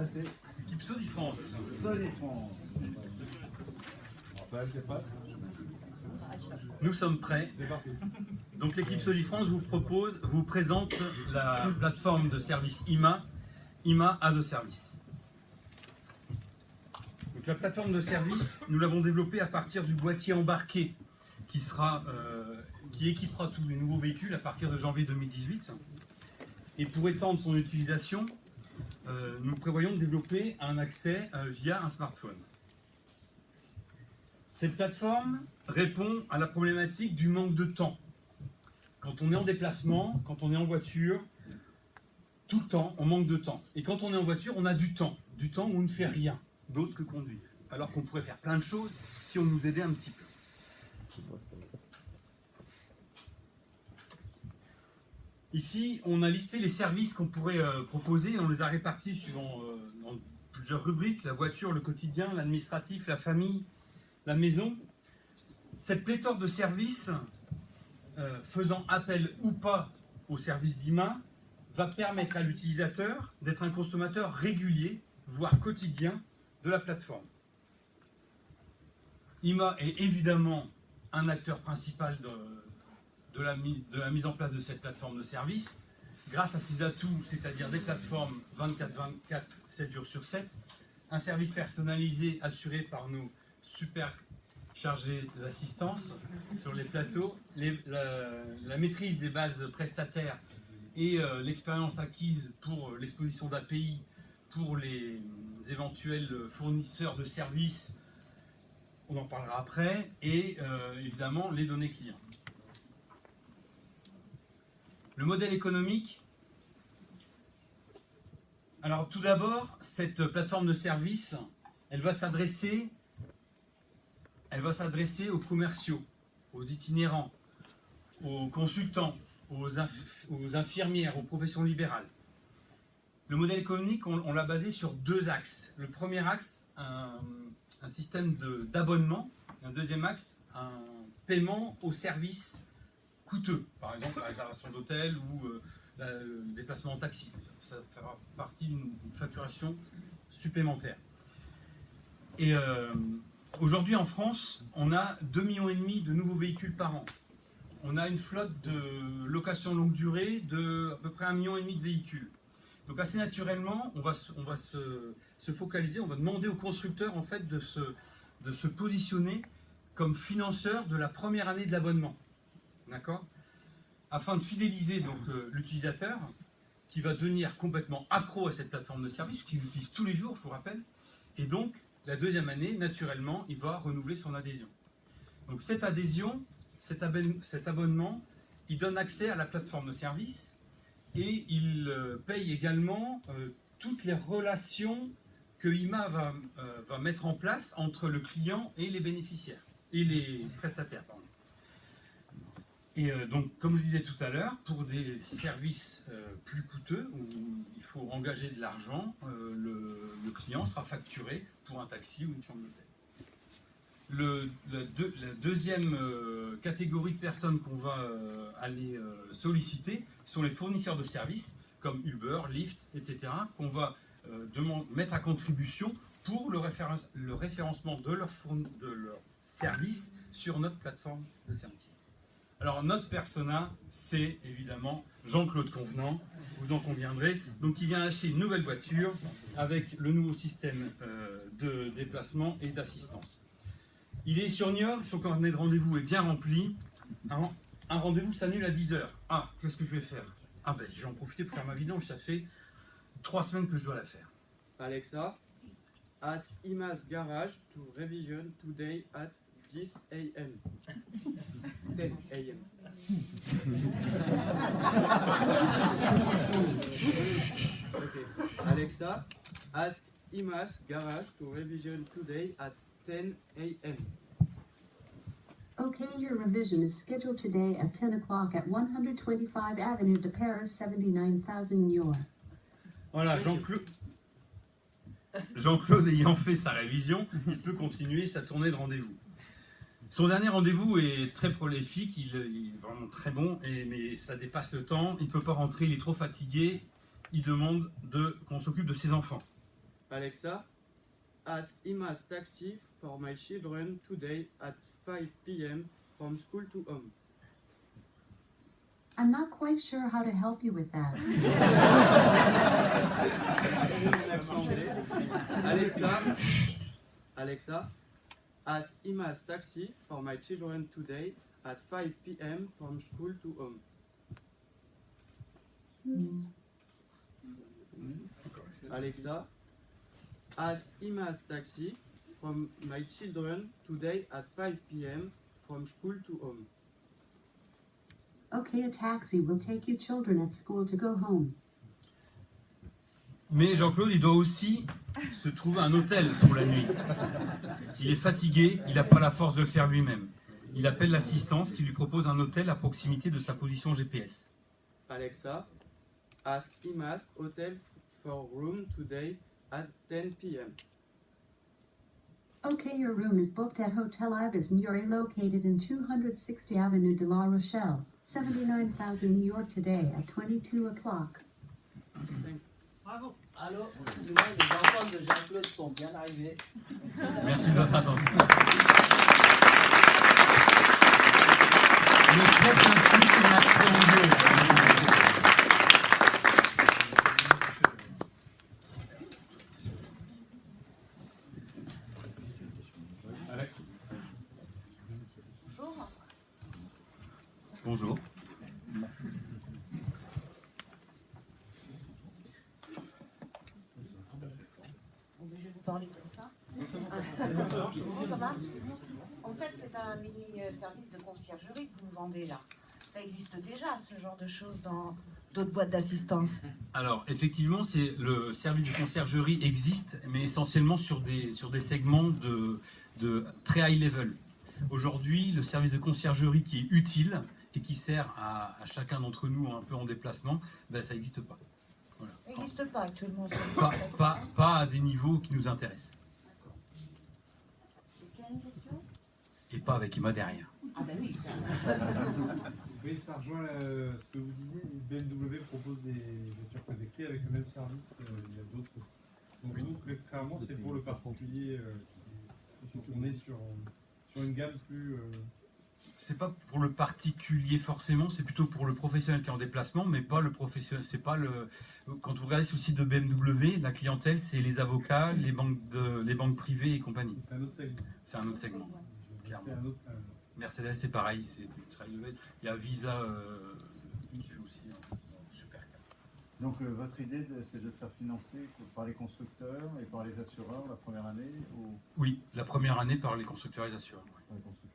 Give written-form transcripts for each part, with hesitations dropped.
Ça c'est L'équipe Solifrance. Solifrance. Nous sommes prêts. Donc l'équipe Solifrance vous présente la plateforme de service IMA as a Service. Donc la plateforme de service, nous l'avons développée à partir du boîtier embarqué qui équipera tous les nouveaux véhicules à partir de janvier 2018. Et pour étendre son utilisation, nous prévoyons de développer un accès via un smartphone. Cette plateforme répond à la problématique du manque de temps. Quand on est en déplacement, quand on est en voiture, tout le temps, on manque de temps. Et quand on est en voiture, on a du temps où on ne fait rien d'autre que conduire. Alors qu'on pourrait faire plein de choses si on nous aidait un petit peu. Ici, on a listé les services qu'on pourrait proposer. On les a répartis suivant dans plusieurs rubriques: la voiture, le quotidien, l'administratif, la famille, la maison. Cette pléthore de services, faisant appel ou pas au service d'IMA, va permettre à l'utilisateur d'être un consommateur régulier, voire quotidien, de la plateforme. IMA est évidemment un acteur principal de la mise en place de cette plateforme de service, grâce à ses atouts, c'est-à-dire des plateformes 24/24, 7 jours sur 7, un service personnalisé assuré par nos super chargés d'assistance sur les plateaux, la maîtrise des bases prestataires et l'expérience acquise pour l'exposition d'API pour les éventuels fournisseurs de services, on en parlera après, et évidemment les données clients. Le modèle économique. Alors tout d'abord, cette plateforme de service, elle va s'adresser aux commerciaux, aux itinérants, aux consultants, aux infirmières, aux professions libérales. Le modèle économique, on l'a basé sur deux axes. Le premier axe, un système d'abonnement. Un deuxième axe, un paiement aux services coûteux. Par exemple, la réservation d'hôtel ou le déplacement en taxi. Ça fera partie d'une facturation supplémentaire. Et aujourd'hui, en France, on a 2,5 millions de nouveaux véhicules par an. On a une flotte de location longue durée de à peu près 1,5 million de véhicules. Donc assez naturellement, on va se focaliser, on va demander aux constructeurs en fait de se positionner comme financeur de la première année de l'abonnement. D'accord ? Afin de fidéliser donc l'utilisateur qui va devenir complètement accro à cette plateforme de service, qui l'utilise tous les jours, je vous rappelle, et donc la deuxième année, naturellement, il va renouveler son adhésion. Donc cette adhésion, cet abonnement, il donne accès à la plateforme de service et il paye également toutes les relations que IMA va mettre en place entre le client et les bénéficiaires, et les prestataires, pardon. Et donc, comme je disais tout à l'heure, pour des services plus coûteux, où il faut engager de l'argent, le client sera facturé pour un taxi ou une chambre d'hôtel. La deuxième catégorie de personnes qu'on va aller solliciter sont les fournisseurs de services, comme Uber, Lyft, etc., qu'on va mettre à contribution pour le référencement de leur services sur notre plateforme de services. Alors notre persona, c'est évidemment Jean-Claude Convenant, vous en conviendrez, donc il vient acheter une nouvelle voiture avec le nouveau système de déplacement et d'assistance. Il est sur Niort, son carnet de rendez-vous est bien rempli. Un rendez-vous s'annule à 10h. Ah, qu'est-ce que je vais faire? Ah ben, je vais en profiter pour faire ma vidange, ça fait 3 semaines que je dois la faire. Alexa, ask IMA's garage to revision today at 10 a.m. 10 a.m. Okay. Alexa, ask IMA's garage to revision today at 10 a.m. Okay, your revision is scheduled today at 10 o'clock at 125 Avenue de Paris, 79,000 Niort. Voilà, Jean-Claude ayant fait sa révision, il peut continuer sa tournée de rendez-vous. Son dernier rendez-vous est très prolifique, il est vraiment très bon, mais ça dépasse le temps, il ne peut pas rentrer, il est trop fatigué, il demande qu'on s'occupe de ses enfants. Alexa, ask Ima's taxi for my children today at 5 p.m. from school to home. I'm not quite sure how to help you with that. Alexa, ask Ima's taxi for my children today at 5 p.m. from school to home. Alexa, ask Ima's taxi from my children today at 5 p.m. from school to home. Okay, a taxi will take you children at school to go home. Mais Jean-Claude, il doit aussi se trouver un hôtel pour la nuit. Il est fatigué, il n'a pas la force de le faire lui-même. Il appelle l'assistance qui lui propose un hôtel à proximité de sa position GPS. Alexa, ask Ima's hotel for room today at 10 p.m. Okay, your room is booked at Hotel Ibis Muri located in 260 Avenue de la Rochelle, 79,000 New York today at 22 o'clock. Bravo. Allô, les enfants de Jean-Claude sont bien arrivés. Merci de votre attention. Le stress inclus sur l'accès anglais. Bonjour. Je vais vous parler comme ça. Ça marche. En fait, c'est un mini service de conciergerie que vous nous vendez là. Ça existe déjà, ce genre de choses, dans d'autres boîtes d'assistance. Alors, effectivement, le service de conciergerie existe, mais essentiellement sur des segments de très high level. Aujourd'hui, le service de conciergerie qui est utile et qui sert à chacun d'entre nous un peu en déplacement, ben, ça n'existe pas. Voilà. Ça n'existe pas actuellement. Pas à des niveaux qui nous intéressent. Quelle question? Et pas avec Ima derrière. Ah ben oui. Oui, ça rejoint ce que vous disiez. BMW propose des voitures connectées avec le même service. Il y a d'autres aussi. Donc nous, clairement, c'est pour le particulier. On est sur une gamme plus... C'est pas pour le particulier forcément, c'est plutôt pour le professionnel qui est en déplacement, mais pas le professionnel. C'est pas le. Quand vous regardez sur le site de BMW, la clientèle, c'est les avocats, les banques privées et compagnie. C'est un autre segment. C'est un autre segment. Clairement. C'est un autre, Mercedes, c'est pareil, c'est très élevé. Il y a Visa qui fait aussi un super cas. Donc votre idée, c'est de faire financer par les constructeurs et par les assureurs la première année ou... Oui, la première année par les constructeurs et les assureurs. Ouais. Par les constructeurs.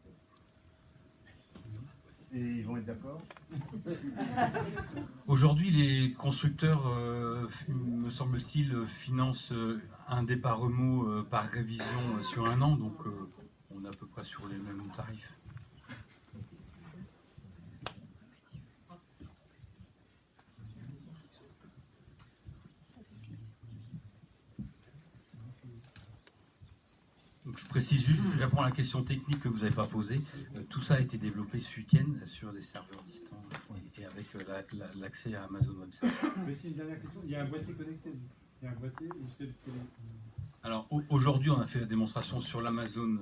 Et ils vont être d'accord? Aujourd'hui, les constructeurs, me semble-t-il, financent un départ remous par révision sur un an, donc on est à peu près sur les mêmes tarifs. Donc, je précise juste, je réponds à la question technique que vous n'avez pas posée. Tout ça a été développé ce week-end sur des serveurs distants et avec l'accès à Amazon Web Services. Mais c'est une dernière question. Il y a un boîtier connecté. Il y a un boîtier ou c'est le télé? Alors aujourd'hui, on a fait la démonstration sur l'Amazon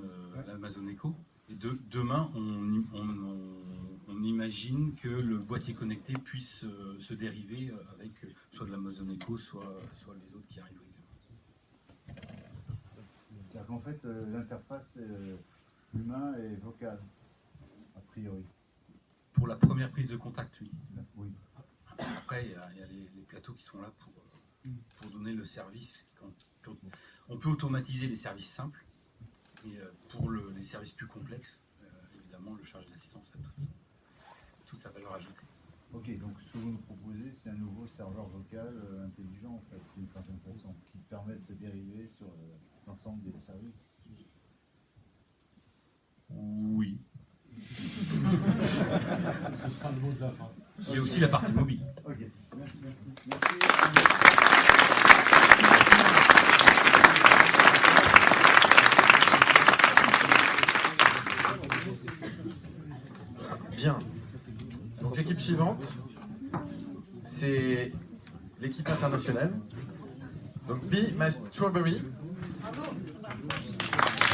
Echo. Et demain, on imagine que le boîtier connecté puisse se dériver avec soit de l'Amazon Echo, soit les autres qui arrivent. C'est-à-dire qu'en fait, l'interface humain et vocale, a priori. Pour la première prise de contact, oui. Oui. Après, il y a les plateaux qui sont là pour donner le service. On peut automatiser les services simples. Et pour les services plus complexes, évidemment, le charge d'assistance a toute sa valeur ajoutée. Ok, donc ce que vous nous proposez, c'est un nouveau serveur vocal intelligent, en fait, d'une certaine façon, qui permet de se dériver sur l'ensemble des services. Oui. Ce sera le mot de la fin. Il y a aussi la partie mobile. Ok, merci. Bien. Donc l'équipe suivante, c'est l'équipe internationale. Donc Be My Strawberry. Bravo.